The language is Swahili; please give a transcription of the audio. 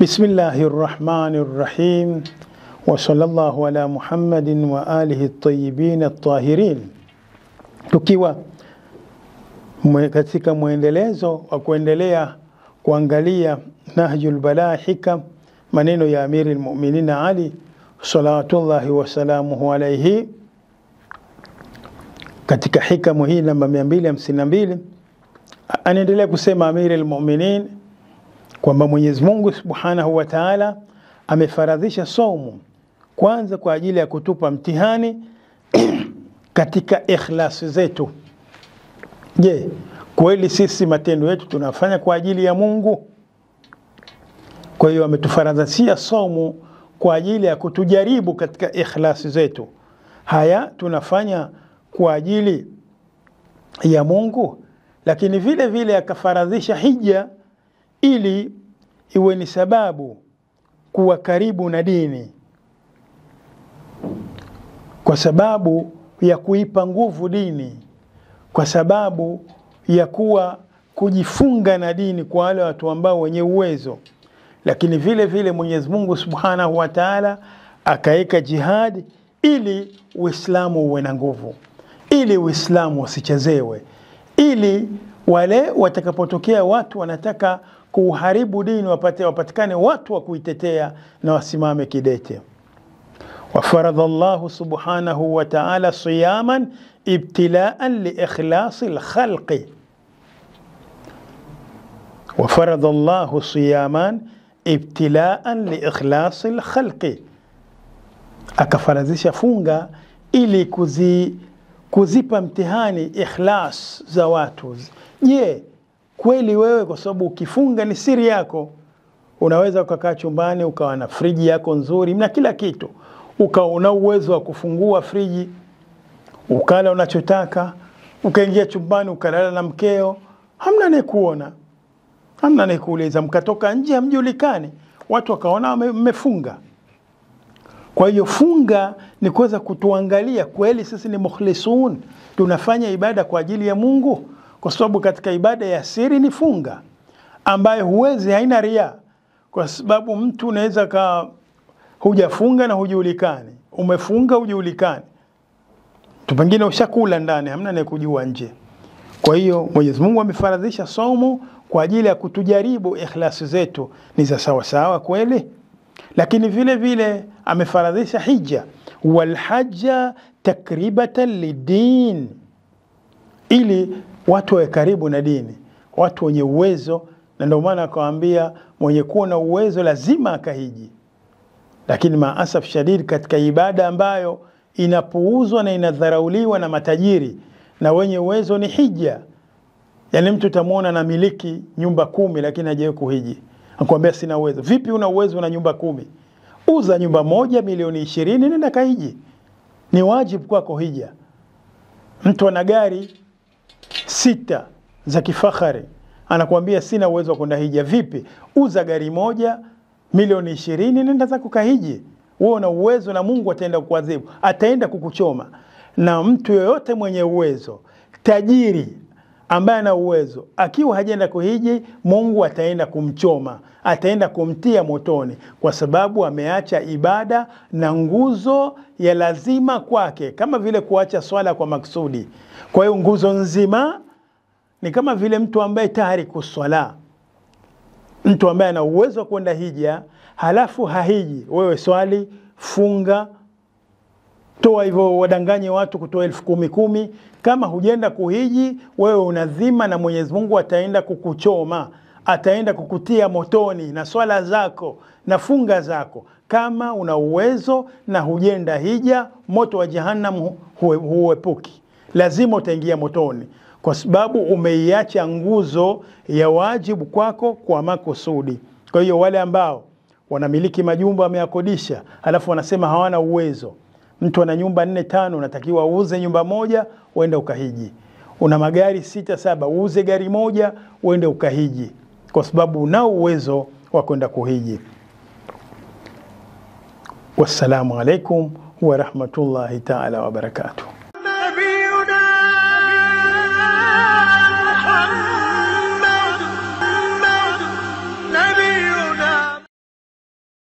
Bismillahirrahmanirrahim. Wa sallallahu ala Muhammadin wa alihi at-tayyibin at-tahirin. Tukiwa katika muendelezo wa kuendelea kuangalia Nahjul Balagha hikam, maneno ya Amiri al-Mu'minin Ali salawatullahi wa salamuhu alayhi, katika hikamu hii namba 252 anaendelea kusema Amiri al-Mu'minin kwamba Mwenyezi Mungu Subhanahu wa Ta'ala amefaradhisha saumu kwanza kwa ajili ya kutupa mtihani katika ikhlas zetu. Je, kweli sisi matendo yetu tunafanya kwa ajili ya Mungu? Kwa hiyo ametufaradhishia saumu kwa ajili ya kutujaribu katika ikhlas zetu. Haya tunafanya kwa ajili ya Mungu, lakini vile vile akafaradhisha hija ili iwe ni sababu kuwa karibu na dini, kwa sababu ya kuipa nguvu dini, kwa sababu ya kujifunga na dini kwa wale watu ambao wenye uwezo. Lakini vile vile Mwenyezi Mungu Subhanahu wa Ta'ala akaeka jihad ili Uislamu uwe na nguvu, ili Uislamu usichezewe, ili wale watakapotokea watu wanataka kuharibu dini wapatikane watu wa kuitetea na wasimame kidete. Wafaradha Allahu Subhanahu wa Ta'ala siyaman ibtilaan li ikhlasi al-khalqi. Wafaradha Allahu siyaman ibtilaan li ikhlasi al-khalqi, akafaradhisha funga ili kuzipa mtihani ikhlas za watu. Je, kweli wewe, kwa sababu ukifunga ni siri yako, unaweza ukakaa chumbani ukawa na friji yako nzuri na kila kitu, una uwezo wa kufungua friji ukala unachotaka, ukaingia chumbani ukalala na mkeo, hamna anayekuona, hamna anayekuuliza, mkatoka nje hamjulikani, watu wakaona mmefunga. Kwa hiyo funga ni kuweza kutuangalia kweli sisi ni mukhlisun, tunafanya ibada kwa ajili ya Mungu. Kwa sababu katika ibada ya siri ni funga ambayo huwezi, haina ria, kwa sababu mtu unaweza hujafunga na hujulikani, umefunga hujulikani, tu pengine ushakula ndani, hamna anayekujua nje. Kwa hiyo Mwenyezi Mungu amefaradhisha saumu kwa ajili ya kutujaribu ikhlasi zetu ni za sawa sawa kweli. Lakini vile vile amefaradhisha hija, wal hajja takribatan lidin, ili watu wawe karibu na dini, watu wenye uwezo. Na ndio maana akawaambia mwenye kuwa na uwezo lazima akahiji. Lakini maasaf shadid, katika ibada ambayo inapuuzwa na inadharauliwa na matajiri na wenye uwezo ni hija. Yani mtu utamuona na miliki nyumba 10 lakini hajawahi kuhiji, akwambia sina uwezo. Vipi una uwezo na nyumba 10? Uza nyumba moja milioni 20 nenda kahiji, ni wajibu kwako hija. Mtu ana gari 6 za kifahari anakuambia sina uwezo wa kwenda hija. Vipi? Uza gari moja milioni 20 nenda zako kahiji. Wewe una uwezo na Mungu ataenda kukuadhibu, ataenda kukuchoma. Na mtu yoyote mwenye uwezo, tajiri ambaye ana uwezo, akiwa hajaenda kuhiji, Mungu ataenda kumchoma, ataenda kumtia motoni, kwa sababu ameacha ibada na nguzo ya lazima kwake, kama vile kuacha swala kwa maksudi. Kwa hiyo nguzo nzima ni kama vile mtu ambaye tariku swala, mtu ambaye ana uwezo wa kwenda hija halafu hahiji. Wewe swali, funga, toa hivyo, wadanganye watu kutoa 10,000. Kama hujenda kuhiji, wewe unazima na Mwenyezi Mungu ataenda kukuchoma, ataenda kukutia motoni na swala zako na funga zako. Kama una uwezo na hujenda hija, moto wa jahannam huepuki, lazima utaingia motoni, kwa sababu umeiacha nguzo ya wajibu kwako kwa makusudi. Kwa hiyo wale ambao wanamiliki majumba wameyakodisha halafu wanasema hawana uwezo, mtu ana nyumba 4-5, unatakiwa uuze nyumba moja uende ukahiji. Una magari 6-7, uuze gari moja uende ukahiji, kwa sababu una uwezo wa kwenda kuhiji. Wassalamu alaikum wa rahmatullahi ta'ala wa barakatuh.